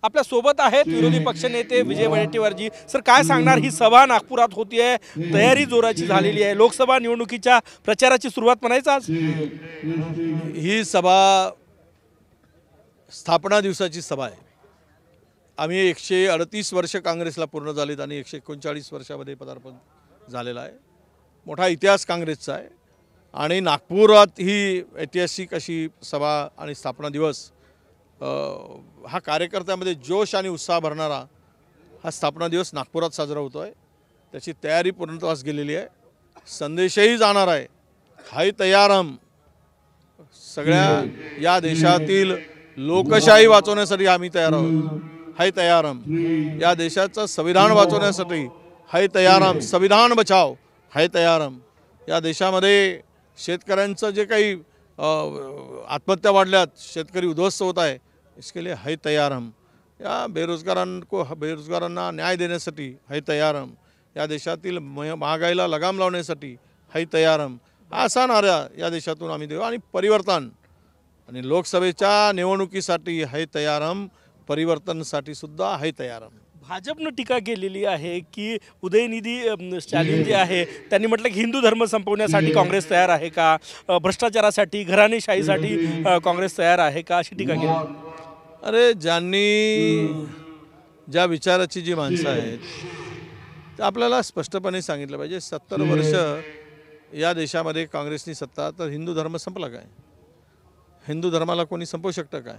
आपल्या सोबत आहेत विरोधी पक्षनेते विजय वडेट्टीवारजी। सर, काय सांगणार? ही सभा नागपुरात होतीये, तयारी जोराची झालेली आहे, लोकसभा निवडणुकीच्या प्रचाराची सुरुवात म्हणायचं आज। ही सभा स्थापना दिवसाची सभा आहे। आम्ही 138 वर्ष काँग्रेसला पूर्ण झालीत आणि 139 वर्षामध्ये पदार्पण झालेला आहे। मोठा इतिहास काँग्रेसचा आहे आणि नागपुरात ही ऐतिहासिक अशी सभा आणि स्थापना दिवस हा कार्यकर्त्यामध्ये जोश आणि उत्साह भरणारा हा स्थापना दिवस नागपुरात साजरा होतो आहे। त्याची तयारी पूर्णत्वास गेलेली आहे, संदेशही जाणार आहे। हाय तयारम, सगळ्या या देशातील लोकशाही वाचवण्यासाठी आम्ही तयार आहोत। हाय तयारम, या देशाचं संविधान वाचवण्यासाठी हाय तयारम, संविधान बचाव हाय तयारम। या देशामध्ये शेतकऱ्यांचं जे काही आत्महत्या वाढल्यात, शेतकरी उद्ध्वस्त होत आहे, इसके लिए हाय तयारम। या बेरोजगारांना न्याय देण्यासाठी हाय तयारम, या देशातील महागाईला लगाम लावण्यासाठी हाय तयारम, असा नारा या देशातून आम्ही देऊ। आणि परिवर्तन आणि लोकसभेच्या निवडणुकीसाठी हाय तयारम, परिवर्तनासाठी सुद्धा हाय तयारम। भाजपनं टीका केलेली आहे की उदयनिधी स्टॅलिन जे आहे त्यांनी म्हटलं की हिंदू धर्म संपवण्यासाठी काँग्रेस तयार आहे का, भ्रष्टाचारासाठी घराणेशाहीसाठी काँग्रेस तयार आहे का, अशी टीका केली। अरे, ज्या विचाराची जी माणसं आहेत ते आपल्याला स्पष्टपणे सांगितलं पाहिजे। 70 वर्ष या देशामध्ये काँग्रेसनी सत्ता, तर हिंदू धर्म संपला काय? हिंदू धर्माला कोणी संपवू शकतं काय?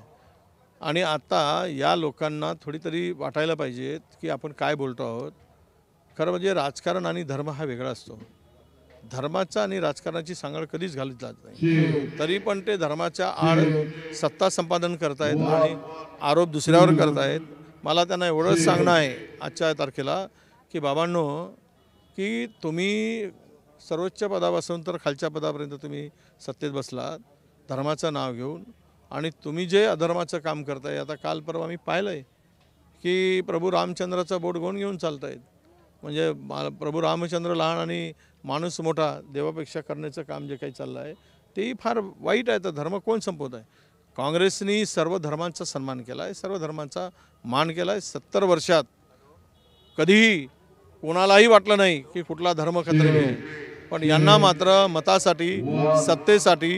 आणि आता या लोकांना थोडी तरी वाटायला पाहिजे की आपण काय बोलतो आहोत। खरं म्हणजे राजकारण आणि धर्म हा वेगळा असतो। धर्माचा आणि राजकारणाची सांगड कधीच घालत जात नाही, तरी पण ते धर्माच्या आड सत्ता संपादन करतायत आणि आरोप दुसऱ्यावर करतायत। मला त्यांना एवढंच सांगणं आहे आजच्या तारखेला की बाबांनो, की तुम्ही सर्वोच्च पदापासून तर खालच्या पदापर्यंत तुम्ही सत्तेत बसलात धर्माचं नाव घेऊन, आणि तुम्ही जे अधर्माचं काम करताय, आता काल परवा मी पाहिलं आहे की प्रभू रामचंद्राचा बोट घेऊन चालत आहेत। म्हणजे प्रभू रामचंद्र लहान आणि माणूस मोठा देवापेक्षा करण्याचं काम जे काही चाललं आहे तेही फार वाईट आहे। तर धर्म कोण संपवत आहे? काँग्रेसनी सर्व धर्मांचा सन्मान केला आहे, सर्व धर्मांचा मान केला आहे। 70 वर्षात कधीही कोणालाही वाटलं नाही की कुठला धर्म खतरे आहे, पण यांना मात्र मतासाठी, सत्तेसाठी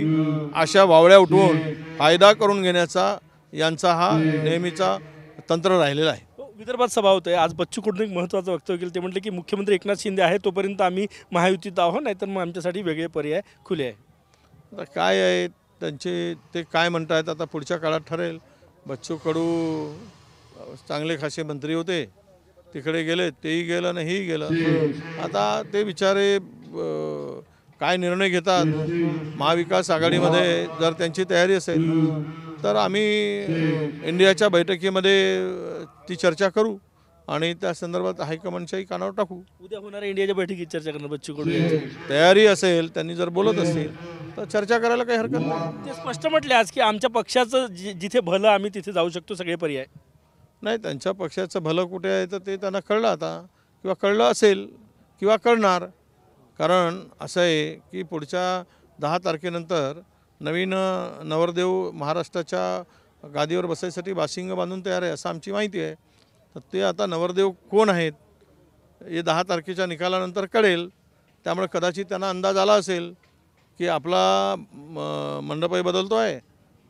अशा वावळ्या उठवून फायदा करून घेण्याचा यांचा हा नेहमीचा तंत्र राहिलेला आहे। विदर्भात सभा होते आज, बच्चू कडून एक महत्त्वाचं वक्तव्य केलं। ते म्हटले की मुख्यमंत्री एकनाथ शिंदे आहे तोपर्यंत आम्ही महायुतीत आहोत, नाहीतर मग आमच्यासाठी वेगळे पर्याय खुले आहे। आता काय आहे त्यांचे, ते काय म्हणतात आता पुढच्या काळात ठरेल। बच्चू कडू चांगले खासे मंत्री होते, तिकडे गेले, तेही गेलं आणि हेही गेलं। आता ते बिचारे काय निर्णय घेतात, महाविकास आघाडीमध्ये जर त्यांची तयारी असेल तर आम्ही इंडियाच्या बैठकीमध्ये ती चर्चा करू आणि त्या संदर्भात हायकमांडच्याही कानावर टाकू। उद्या होणाऱ्या इंडियाच्या बैठकीत चर्चा करणार बच्चू कडू, तयारी असेल, त्यांनी जर बोलत असतील तर चर्चा करायला काही हरकत नाही। ते स्पष्ट म्हटले आज की आमच्या पक्षाचं जिथे भलं आम्ही तिथे जाऊ शकतो, सगळे पर्याय नाही। त्यांच्या पक्षाचं भलं कुठे आहे तर ते त्यांना कळलं आता, किंवा कळलं असेल किंवा कळणार। कारण असं आहे की पुढच्या 10 तारखेनंतर नवीन नवरदेव महाराष्ट्राच्या गादीवर बसायसाठी बाशिंग बांधून तयार आहे असं आमची माहिती आहे। तर ते आता नवरदेव कोण आहेत हे 10 तारखेच्या निकालानंतर कळेल। त्यामुळे कदाचित त्यांना अंदाज आला असेल की आपला मंडपही बदलतो आहे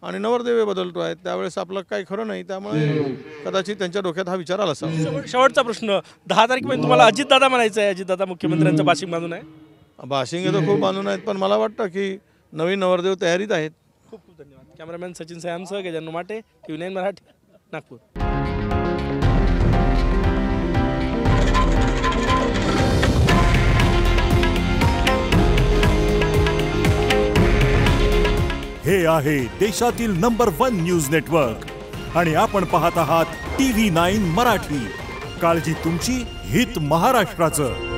आणि नवरदेवही बदलतो आहे, त्यावेळेस आपलं काही खरं नाही। त्यामुळे कदाचित त्यांच्या डोक्यात हा विचार आला असावा। शेवटचा प्रश्न, 10 तारखेपर्यंत तुम्हाला अजितदादा म्हणायचं आहे? अजितदादा मुख्यमंत्र्यांचं बाशिंग बांधून आहे? बाशिंग तर खूप बांधून आहेत, पण मला वाटतं की नवीन नवरदेव तयारीत आहेत। खूप खूप धन्यवाद। कॅमेरामॅन सचिन सायांसह गजानन माटे, TV9 मराठी, नागपूर। हे आहे देशातील नंबर 1 न्यूज नेटवर्क आणि आपण पाहत आहात TV9 मराठी। काळजी तुमची, हित महाराष्ट्राचं।